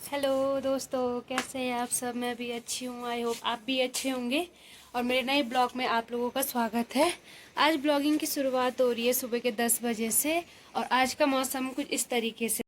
Hello दोस्तों, कैसे हैं आप सब। मैं भी अच्छी हूँ। आई होप आप भी अच्छे होंगे। और मेरे नए ब्लॉग में आप लोगों का स्वागत है। आज ब्लॉगिंग की शुरुआत हो रही है सुबह के 10 बजे से। और आज का मौसम कुछ इस तरीके से।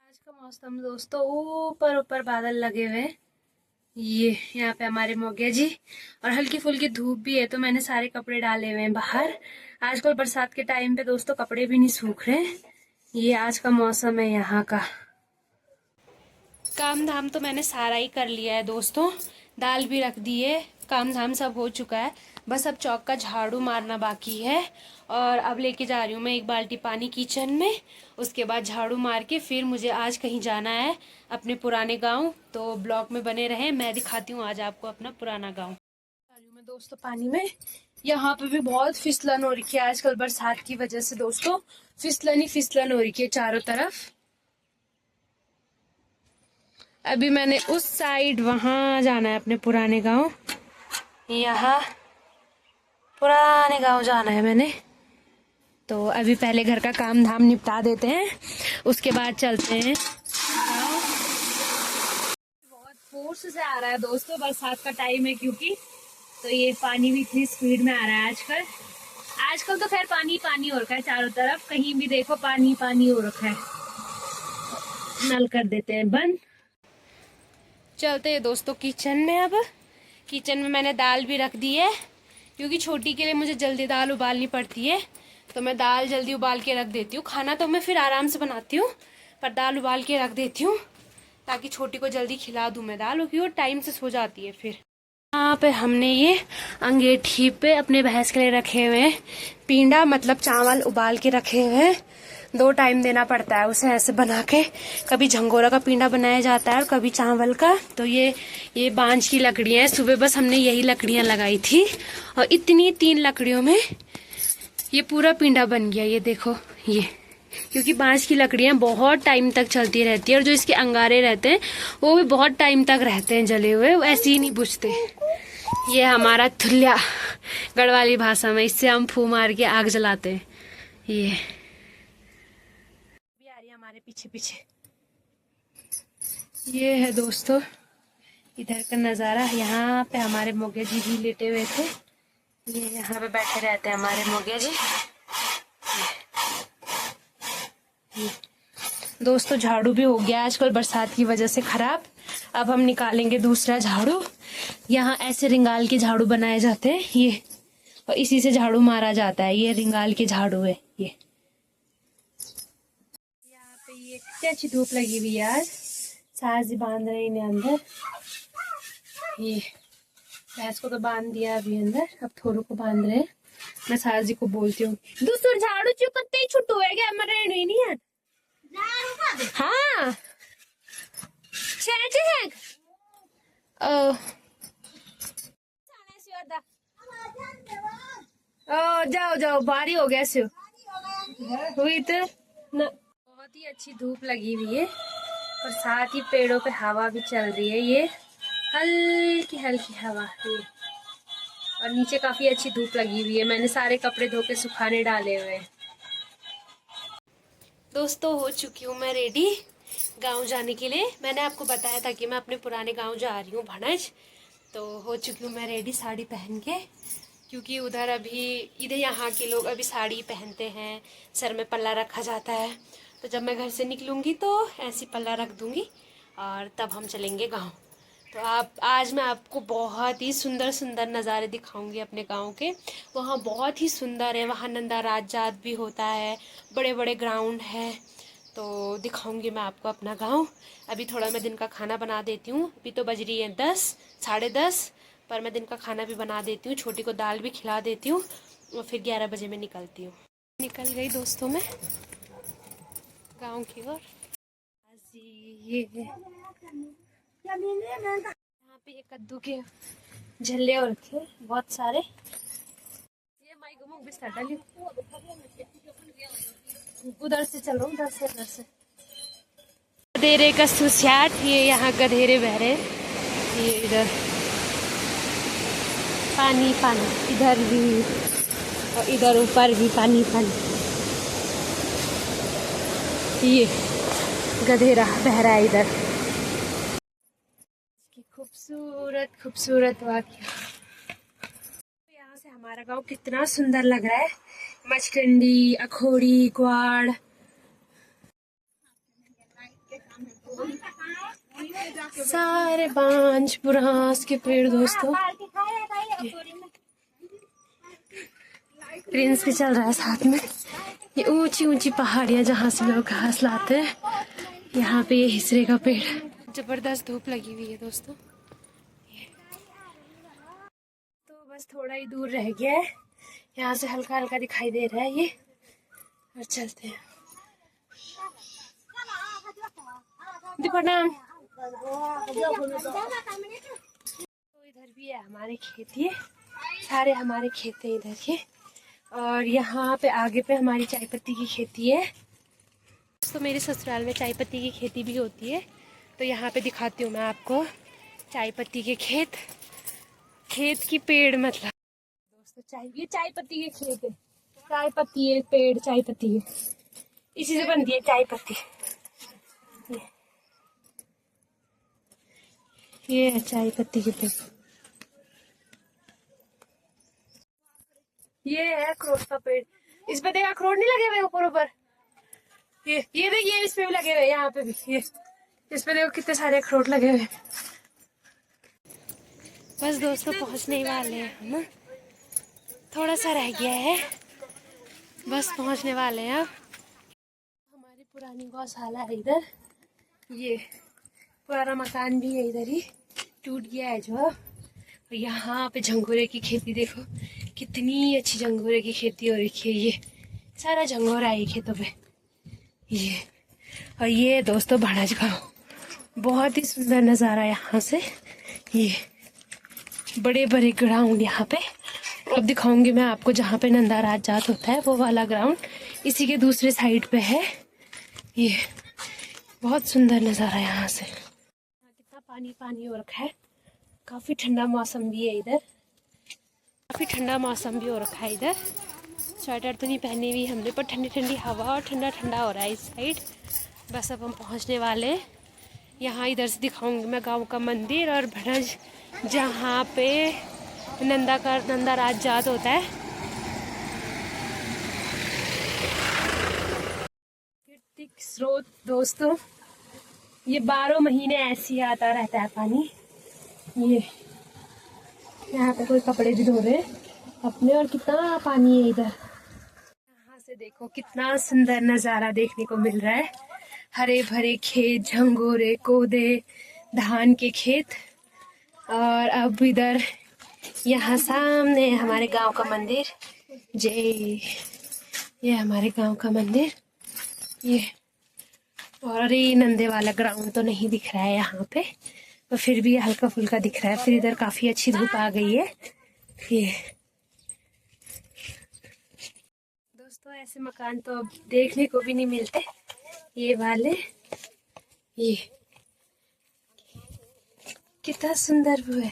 आज का मौसम दोस्तों, ऊपर ऊपर बादल लगे हुए हैं। ये यहाँ पे हमारे मोगे जी। और हल्की फुल्की धूप भी है, तो मैंने सारे कपड़े डाले हुए हैं बाहर। आजकल बरसात के टाइम पे दोस्तों कपड़े भी नहीं सूख रहे। ये आज का मौसम है यहाँ का। काम धाम तो मैंने सारा ही कर लिया है दोस्तों। दाल भी रख दी है, काम धाम सब हो चुका है। बस अब चौक का झाड़ू मारना बाकी है। और अब लेके जा रही हूँ मैं एक बाल्टी पानी किचन में। उसके बाद झाड़ू मार के फिर मुझे आज कहीं जाना है, अपने पुराने गांव। तो ब्लॉग में बने रहें, मैं दिखाती हूँ आज आपको अपना पुराना गांव। जा रही हूँ मैं दोस्तों पानी में। यहाँ पे भी बहुत फिसलन हो रही है आजकल बरसात की वजह से दोस्तों। फिसलन ही फिसलन हो रही है चारों तरफ। अभी मैंने उस साइड वहां जाना है अपने पुराने गांव। यहाँ पुराने गांव जाना है मैंने। तो अभी पहले घर का काम धाम निपटा देते हैं, उसके बाद चलते हैं। बहुत फोर्स से आ रहा है दोस्तों, बरसात का टाइम है क्योंकि। तो ये पानी भी इतनी स्पीड में आ रहा है आजकल। आजकल तो खैर पानी पानी हो रखा है चारों तरफ, कहीं भी देखो पानी पानी हो रखा है। नल कर देते हैं बंद। चलते हैं दोस्तों किचन में। अब किचन में मैंने दाल भी रख दी है, क्योंकि छोटी के लिए मुझे जल्दी दाल उबालनी पड़ती है। तो मैं दाल जल्दी उबाल के रख देती हूँ। खाना तो मैं फिर आराम से बनाती हूँ, पर दाल उबाल के रख देती हूँ ताकि छोटी को जल्दी खिला दूँ मैं दाल, क्योंकि वो टाइम से सो जाती है फिर। यहाँ पे हमने ये अंगीठी पे अपने भैंस के लिए रखे हुए हैं पींडा, मतलब चावल उबाल के रखे हुए हैं। 2 टाइम देना पड़ता है उसे ऐसे बना के। कभी झंगोरा का पींडा बनाया जाता है और कभी चावल का। तो ये बांज की लकड़ियां हैं। सुबह बस हमने यही लकड़ियां लगाई थी और इतनी 3 लकड़ियों में ये पूरा पींडा बन गया। ये देखो ये, क्योंकि बांस की लकड़ियां बहुत टाइम तक चलती रहती है और जो इसके अंगारे रहते हैं वो भी बहुत टाइम तक रहते हैं जले हुए, वो ऐसे ही नहीं बुझते। ये हमारा थुल्ला, गढ़वाली भाषा में इससे हम फू मार के आग जलाते हैं। ये भी आ रही है हमारे पीछे पीछे। ये है दोस्तों इधर का नज़ारा। यहाँ पे हमारे मोगे जी भी लेटे हुए थे। ये यहाँ पे बैठे रहते हैं हमारे मोगे जी। दोस्तों झाड़ू भी हो गया आजकल बरसात की वजह से खराब। अब हम निकालेंगे दूसरा झाड़ू। यहाँ ऐसे रिंगाल के झाड़ू बनाए जाते हैं ये, और इसी से झाड़ू मारा जाता है। ये रिंगाल के झाड़ू है ये। यहाँ पे ये कितनी अच्छी धूप लगी हुई है आज। सास जी बांध रहे इन्हें अंदर। ये भैंस को तो बांध दिया अभी अंदर, अब थोड़ू को बांध रहे हैं। मैं सास जी को बोलती हूँ दूसरा झाड़ू चुकते ही छुट्टू है क्या, मरे नहीं है। हाँ जाओ जाओ बारी हो गया सो हुई तो न। बहुत ही अच्छी धूप लगी हुई है और साथ ही पेड़ों पे हवा भी चल रही है। ये हल्की हल्की हवा है और नीचे काफी अच्छी धूप लगी हुई है। मैंने सारे कपड़े धो के सुखाने डाले हुए हैं। दोस्तों हो चुकी हूँ मैं रेडी गांव जाने के लिए। मैंने आपको बताया था कि मैं अपने पुराने गांव जा रही हूँ भनज। तो हो चुकी हूँ मैं रेडी साड़ी पहन के, क्योंकि उधर अभी इधर यहाँ के लोग अभी साड़ी पहनते हैं, सर में पल्ला रखा जाता है। तो जब मैं घर से निकलूँगी तो ऐसी पल्ला रख दूँगी और तब हम चलेंगे गाँव। तो आज मैं आपको बहुत ही सुंदर सुंदर नज़ारे दिखाऊंगी अपने गांव के। वहाँ बहुत ही सुंदर है, वहाँ नंदा राज जात भी होता है, बड़े बड़े ग्राउंड है। तो दिखाऊंगी मैं आपको अपना गांव। अभी थोड़ा मैं दिन का खाना बना देती हूँ। अभी तो बज रही है 10 साढ़े 10, पर मैं दिन का खाना भी बना देती हूँ। छोटी को दाल भी खिला देती हूँ और फिर 11 बजे मैं निकलती हूँ। निकल गई दोस्तों मैं गाँव की ओर। ये यहाँ पे ये कद्दू के झल्ले और रखे बहुत सारे। ये माइक मुख बिस्तर डाली उधर से चलो, उधर से गधेरे का सुस्याट। ये यहाँ गधेरे बह रहे। ये इधर पानी पानी, इधर भी और इधर ऊपर भी पानी पानी। ये गधेरा बह रहा है इधर। खूबसूरत खूबसूरत वाकया। यहाँ से हमारा गांव कितना सुंदर लग रहा है। मचकंडी, अखोड़ी, ग्वाड़, सारे बांज बुरांस के पेड़ दोस्तों। प्रिंस भी चल रहा है साथ में। ये ऊंची ऊंची पहाड़ियां जहाँ से लोग घास लाते हैं। यहाँ पे ये हिसरे का पेड़। जबरदस्त धूप लगी हुई है दोस्तों। तो बस थोड़ा ही दूर रह गया है। यहाँ से हल्का हल्का दिखाई दे रहा है ये। और चलते हैं। प्रणाम। तो इधर भी है हमारे खेत, ये सारे हमारे खेत हैं इधर के। और यहाँ पे आगे पे हमारी चाय पत्ती की खेती है। तो मेरे ससुराल में चाय पत्ती की खेती भी होती है। तो यहाँ पे दिखाती हूँ मैं आपको चाय पत्ती के खेत की पेड़ मतलब दोस्तों। ये चाय पत्ती के खेत है। चाय पत्ती है, पेड़ चाय पत्ती है, इसी से बनती है चाय पत्ती। ये है चाय पत्ती के पेड़। ये है अखरोट का पेड़। इस पे देखा अखरोट नहीं लगे हुए ऊपर ऊपर। ये देखिए इस पे भी लगे हुए, यहाँ पे भी। ये इस पे देखो कितने सारे अखरोट लगे हुए। बस दोस्तों पहुंचने वाले हैं हम। थोड़ा सा रह गया है, बस पहुंचने वाले हैं अब। हमारी पुरानी गौशाला है इधर। ये पुराना मकान भी है इधर ही, टूट गया है जो। और यहाँ पे झंगोरे की खेती देखो, कितनी अच्छी झंगोरे की खेती हो रखी है। ये सारा झंगोरा है खेतों पे ये। और ये दोस्तों भाड़ज गाँव, बहुत ही सुंदर नज़ारा यहाँ से। ये बड़े बड़े ग्राउंड यहाँ पे। अब दिखाऊंगी मैं आपको जहाँ पे नंदा राज जात होता है, वो वाला ग्राउंड इसी के दूसरे साइड पे है। ये बहुत सुंदर नज़ारा यहाँ से। कितना पानी पानी हो रखा है। काफ़ी ठंडा मौसम भी है इधर, काफ़ी ठंडा मौसम भी हो रखा है इधर। स्वेटर तो नहीं पहनी हुई हमने, पर ठंडी ठंडी हवा और ठंडा ठंडा हो रहा है इस साइड। बस अब हम पहुंचने वाले हैं यहाँ। इधर से दिखाऊंगी मैं गांव का मंदिर और भड़ज, जहाँ पे नंदा राज जात होता है। प्राकृतिक स्रोत दोस्तों, ये 12 महीने ऐसे आता रहता है पानी। ये यहाँ पे कोई कपड़े भी धो रहे अपने, और कितना पानी है इधर। यहाँ से देखो कितना सुंदर नज़ारा देखने को मिल रहा है। हरे भरे खेत, झंगोरे, कोदे, धान के खेत। और अब इधर यहाँ सामने हमारे गांव का मंदिर। जय, ये हमारे गांव का मंदिर। ये और ये नंदे वाला ग्राउंड तो नहीं दिख रहा है यहाँ पे, तो फिर भी हल्का फुल्का दिख रहा है। फिर इधर काफी अच्छी धूप आ गई है। ये दोस्तों ऐसे मकान तो अब देखने को भी नहीं मिलते, ये वाले। ये कितना सुंदर वो है।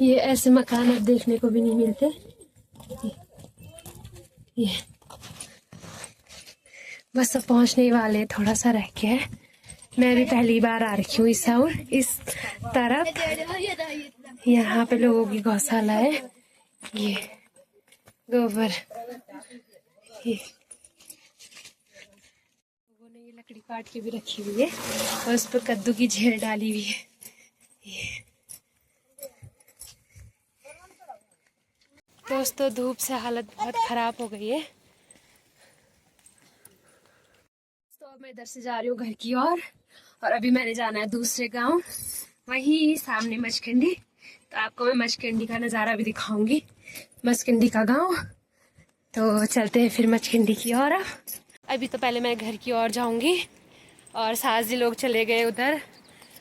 ये ऐसे मकान अब देखने को भी नहीं मिलते। ये बस अब पहुंचने वाले, थोड़ा सा रह गया है। मैं भी पहली बार आ रही हूँ इस तरफ। यहाँ पे लोगों की गौशाला है। ये गोबर, ये लोगों ने ये लकड़ी काट के भी रखी हुई है और उस पर कद्दू की झेल डाली हुई है। ये दोस्तों धूप से हालत बहुत खराब हो गई है। तो मैं इधर से जा रही हूँ घर की और अभी मैंने जाना है दूसरे गांव, वहीं सामने मचकंडी। तो आपको मैं मचकंडी का नज़ारा भी दिखाऊंगी, मचकंडी का गांव। तो चलते हैं फिर मचकंडी की ओर। अभी तो पहले मैं घर की ओर जाऊंगी। और सास जी लोग चले गए उधर,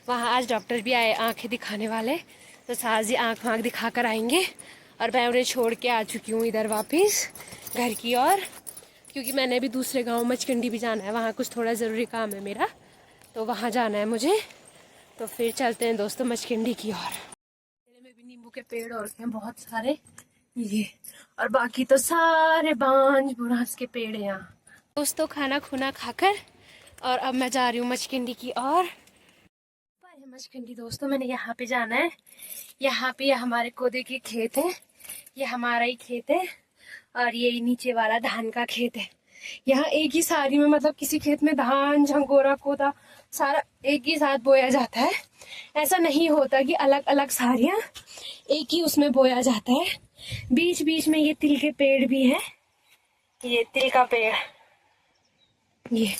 वहाँ आज डॉक्टर भी आए आंखें दिखाने वाले। तो सास जी आँख वाँख दिखा कर आएंगे। और मैं उन्हें छोड़ के आ चुकी हूँ इधर वापस घर की ओर, क्योंकि मैंने भी दूसरे गांव मचकंडी भी जाना है। वहाँ कुछ थोड़ा ज़रूरी काम है मेरा, तो वहाँ जाना है मुझे। तो फिर चलते हैं दोस्तों मचकंडी की ओर। मेरे में भी नींबू के पेड़ और हैं बहुत सारे ये, और बाकी तो सारे बांज बुरांस के पेड़ हैं यहाँ। दोस्तों खाना खुना खाकर और अब मैं जा रही हूँ मचकंडी की ओर। पर मछकंडी दोस्तों, मैंने यहाँ पे जाना है। यहाँ पे हमारे कोदे के खेत है, ये हमारा ही खेत है और ये नीचे वाला धान का खेत है। यहाँ एक ही सारी में मतलब किसी खेत में धान झंगोरा कोदा सारा एक ही साथ बोया जाता है। ऐसा नहीं होता कि अलग अलग सारियां एक ही उसमें बोया जाता है। बीच बीच में ये तिल के पेड़ भी है, ये तिल का पेड़। ये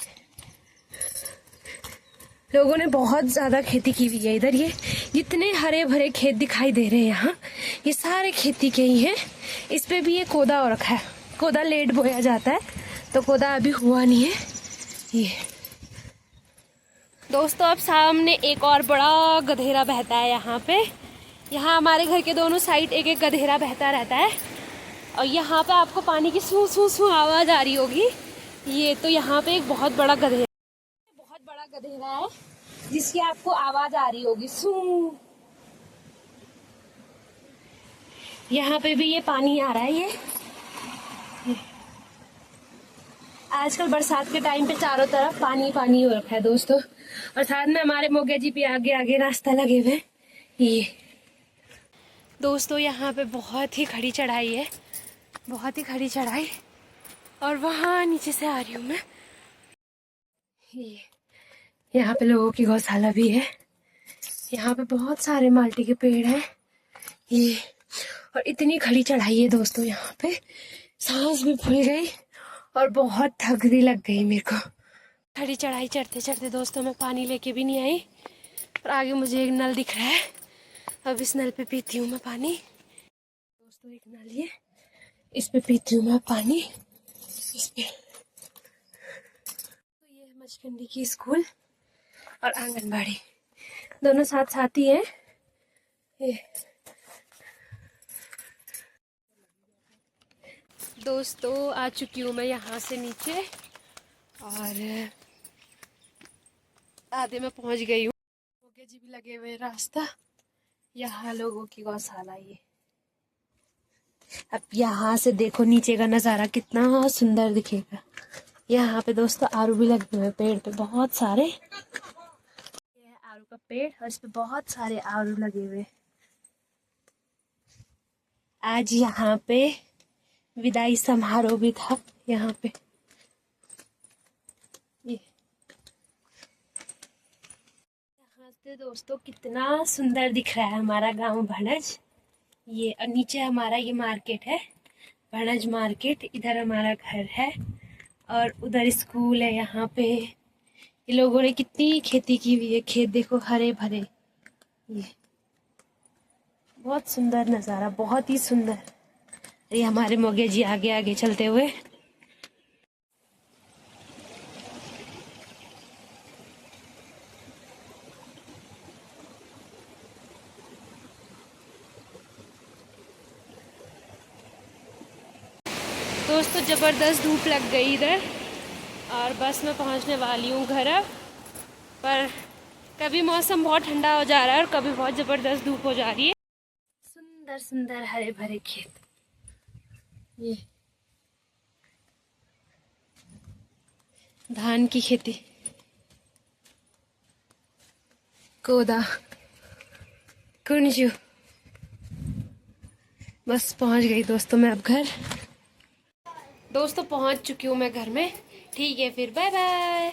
लोगों ने बहुत ज्यादा खेती की हुई है इधर। ये जितने हरे भरे खेत दिखाई दे रहे हैं यहाँ, ये सारे खेती के ही हैं। इस पे भी ये कोदा हो रखा है। कोदा लेट बोया जाता है तो कोदा अभी हुआ नहीं है। ये दोस्तों, अब सामने एक और बड़ा गधेरा बहता है यहाँ पे। यहाँ हमारे घर के दोनों साइड एक एक गधेरा बहता रहता है और यहाँ पे आपको पानी की सू सू सू आवाज आ रही होगी। ये तो यहाँ पे एक बहुत बड़ा गधेरा है जिसकी आपको आवाज आ रही होगी, सू। यहाँ पे भी ये पानी आ रहा है। ये आजकल बरसात के टाइम पे चारों तरफ पानी पानी हो रखा है दोस्तों, और साथ में हमारे मोगे जी भी आगे आगे रास्ता लगे हुए। ये दोस्तों, यहाँ पे बहुत ही खड़ी चढ़ाई है, बहुत ही खड़ी चढ़ाई, और वहां नीचे से आ रही हूँ मैं। ये यहाँ पे लोगों की गौशाला भी है। यहाँ पे बहुत सारे माल्टी के पेड़ हैं। ये और इतनी खड़ी चढ़ाई है दोस्तों, यहाँ पे सांस भी फूल गई और बहुत थक भी लग गई मेरे को। खड़ी चढ़ाई चढ़ते चढ़ते दोस्तों मैं पानी लेके भी नहीं आई, और आगे मुझे एक नल दिख रहा है। अब इस नल पे पीती हूँ मैं पानी। दोस्तों, एक नल है, इस पे पीती हूँ मैं पानी। इस पे तो ये है मछकंडी की स्कूल और आंगनबाड़ी, दोनों साथ साथ ही है। ये दोस्तों, आ चुकी हूँ मैं यहाँ से नीचे और आधे में पहुँच गई हूँ। मोगे जी भी लगे हुए रास्ता, यहाँ लोगों की गौशाला। ये अब यहाँ से देखो नीचे का नज़ारा कितना सुंदर दिखेगा। यहाँ पे दोस्तों आरू भी लगे हुए पेड़ पे बहुत सारे। ये है आरू का पेड़ और इस पे बहुत सारे आरू लगे हुए। आज यहाँ पे विदाई समारोह भी था यहाँ पे। ये यहाँ से दोस्तों कितना सुंदर दिख रहा है हमारा गांव भणज। ये और नीचे हमारा ये मार्केट है, भणज मार्केट। इधर हमारा घर है और उधर स्कूल है। यहाँ पे ये लोगों ने कितनी खेती की हुई है, खेत देखो हरे भरे। ये बहुत सुंदर नज़ारा, बहुत ही सुंदर। ये हमारे मोगे जी आगे आगे चलते हुए। दोस्तों, ज़बरदस्त धूप लग गई इधर और बस मैं पहुंचने वाली हूँ घर अब। पर कभी मौसम बहुत ठंडा हो जा रहा है और कभी बहुत ज़बरदस्त धूप हो जा रही है। सुंदर सुंदर हरे भरे खेत। ये धान की खेती, कोदा, कुंजू। बस पहुंच गई दोस्तों मैं अब घर। दोस्तों, पहुंच चुकी हूँ मैं घर में। ठीक है, फिर बाय बाय।